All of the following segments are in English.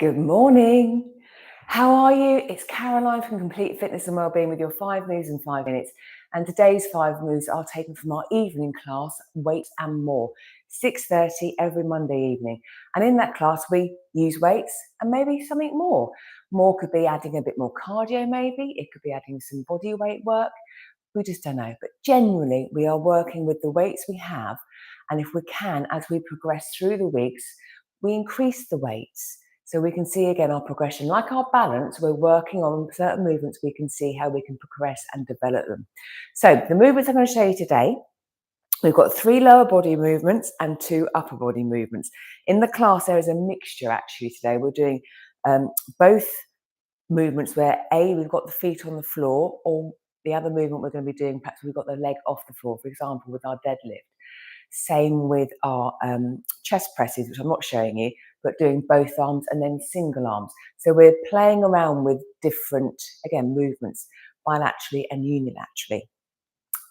Good morning. How are you? It's Caroline from Complete Fitness and Wellbeing with your 5 moves in 5 minutes. And today's 5 moves are taken from our evening class, Weight and More, 6:30 every Monday evening. And in that class, we use weights and maybe something more. More could be adding a bit more cardio, maybe. It could be adding some body weight work. We just don't know. But generally, we are working with the weights we have. And if we can, as we progress through the weeks, we increase the weights. So we can see again our progression. Like our balance, we're working on certain movements, we can see how we can progress and develop them. So the movements I'm going to show you today, we've got 3 lower body movements and 2 upper body movements. In the class, there is a mixture actually today. We're doing both movements where we've got the feet on the floor, or the other movement we're going to be doing, perhaps we've got the leg off the floor, for example, with our deadlift. Same with our chest presses, which I'm not showing you, but doing both arms and then single arms. So we're playing around with different, again, movements, bilaterally and unilaterally.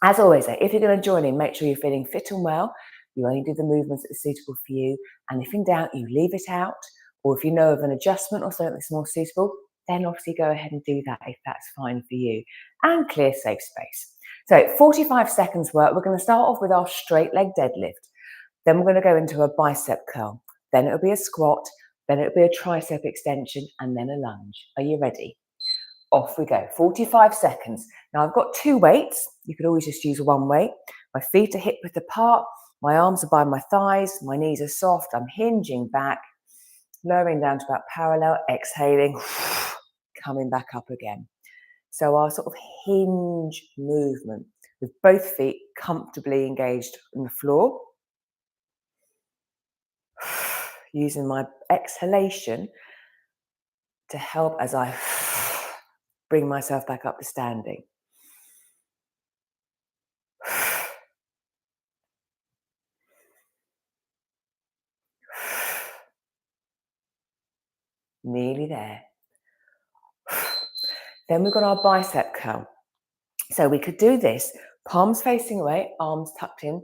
As always, if you're going to join in, make sure you're feeling fit and well. You only do the movements that are suitable for you. And if in doubt, you leave it out. Or if you know of an adjustment or something that's more suitable, then obviously go ahead and do that if that's fine for you. And clear safe space. So 45 seconds work. We're going to start off with our straight leg deadlift. Then we're going to go into a bicep curl. Then it'll be a squat. Then it'll be a tricep extension and then a lunge. Are you ready? Off we go. 45 seconds. Now I've got 2 weights. You could always just use one weight. My feet are hip width apart. My arms are by my thighs. My knees are soft. I'm hinging back, lowering down to about parallel, exhaling, coming back up again. So our sort of hinge movement with both feet comfortably engaged on the floor. Using my exhalation to help as I bring myself back up to standing. Nearly there. Then we've got our bicep curl. So we could do this, palms facing away, arms tucked in,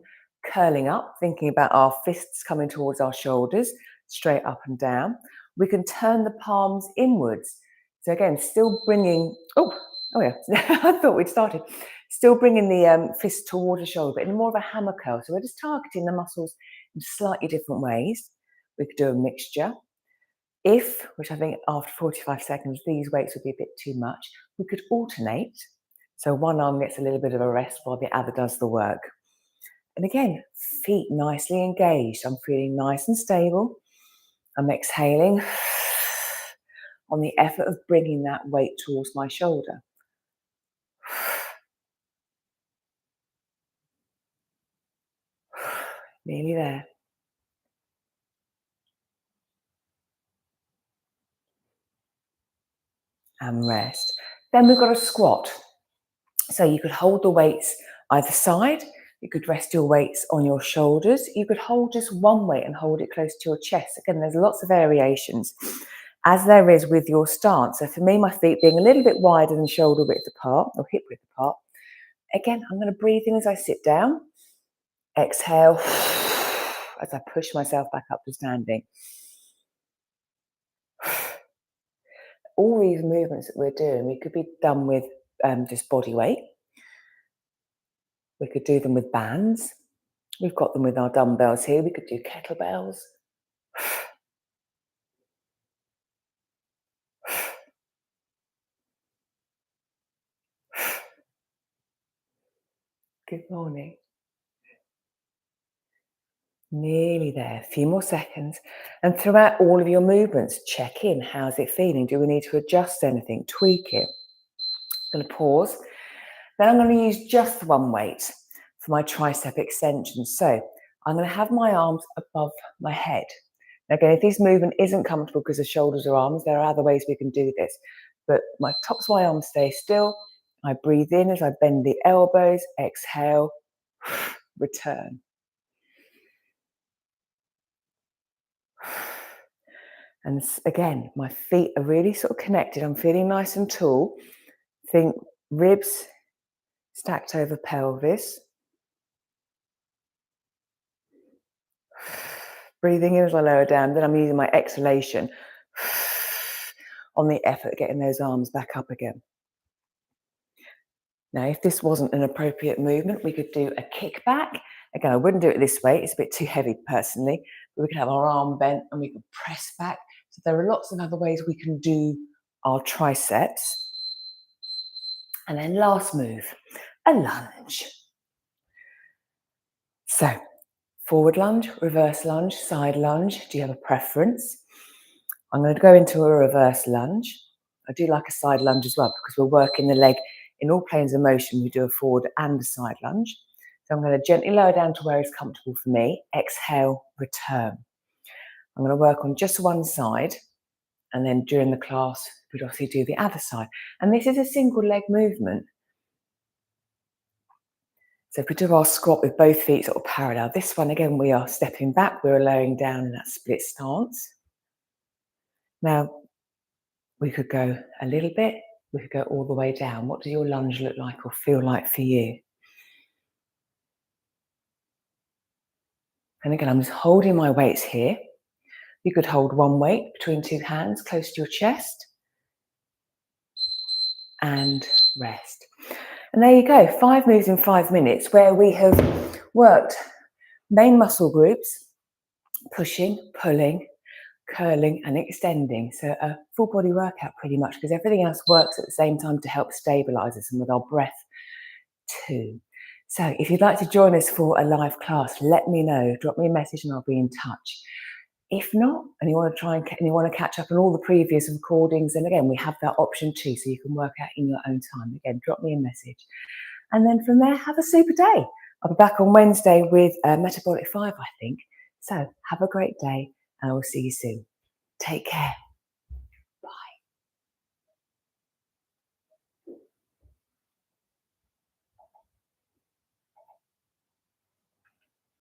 curling up, thinking about our fists coming towards our shoulders, straight up and down. We can turn the palms inwards. So again, still bringing, oh yeah, I thought we'd started. Still bringing the fist towards the shoulder, but in more of a hammer curl. So we're just targeting the muscles in slightly different ways. We could do a mixture. If, which I think after 45 seconds, these weights would be a bit too much, we could alternate. So one arm gets a little bit of a rest while the other does the work. And again, feet nicely engaged. I'm feeling nice and stable. I'm exhaling on the effort of bringing that weight towards my shoulder. Nearly there. And rest. Then we've got a squat. So you could hold the weights either side. You could rest your weights on your shoulders. You could hold just one weight and hold it close to your chest. Again, there's lots of variations, as there is with your stance. So for me, my feet being a little bit wider than shoulder width apart or hip width apart. Again, I'm going to breathe in as I sit down. Exhale as I push myself back up to standing. All these movements that we're doing, we could be done with just body weight. We could do them with bands. We've got them with our dumbbells here. We could do kettlebells. Good morning. Nearly there. A few more seconds. And throughout all of your movements, check in. How's it feeling? Do we need to adjust anything? Tweak it. I'm going to pause. Then I'm going to use just one weight for my tricep extension. So I'm going to have my arms above my head. Again, if this movement isn't comfortable because of shoulders or arms, there are other ways we can do this. But my tops of my arms stay still. I breathe in as I bend the elbows, exhale, return. And again, my feet are really sort of connected. I'm feeling nice and tall. Think ribs stacked over pelvis. Breathing in as I lower down. Then I'm using my exhalation on the effort getting those arms back up again. Now, if this wasn't an appropriate movement, we could do a kickback. Again, I wouldn't do it this way. It's a bit too heavy personally. But we could have our arm bent and we could press back. So there are lots of other ways we can do our triceps. And then last move, a lunge. So forward lunge, reverse lunge, side lunge. Do you have a preference? I'm going to go into a reverse lunge. I do like a side lunge as well because we're working the leg in all planes of motion. We do a forward and a side lunge. So I'm going to gently lower down to where it's comfortable for me. Exhale, return. I'm going to work on just one side, and then during the class, we'd obviously do the other side. And this is a single leg movement. So if we do our squat with both feet sort of parallel, this one again, we are stepping back, we're laying down in that split stance. Now, we could go a little bit, we could go all the way down. What does your lunge look like or feel like for you? And again, I'm just holding my weights here. You could hold one weight between two hands close to your chest and rest. And there you go, 5 moves in 5 minutes where we have worked main muscle groups, pushing, pulling, curling and extending. So a full body workout pretty much, because everything else works at the same time to help stabilize us and with our breath too. So if you'd like to join us for a live class, let me know, drop me a message and I'll be in touch. If not, and you want to catch up on all the previous recordings, then again, we have that option too, so you can work out in your own time. Again, drop me a message. And then from there, have a super day. I'll be back on Wednesday with Metabolic 5, I think. So have a great day and I will see you soon. Take care.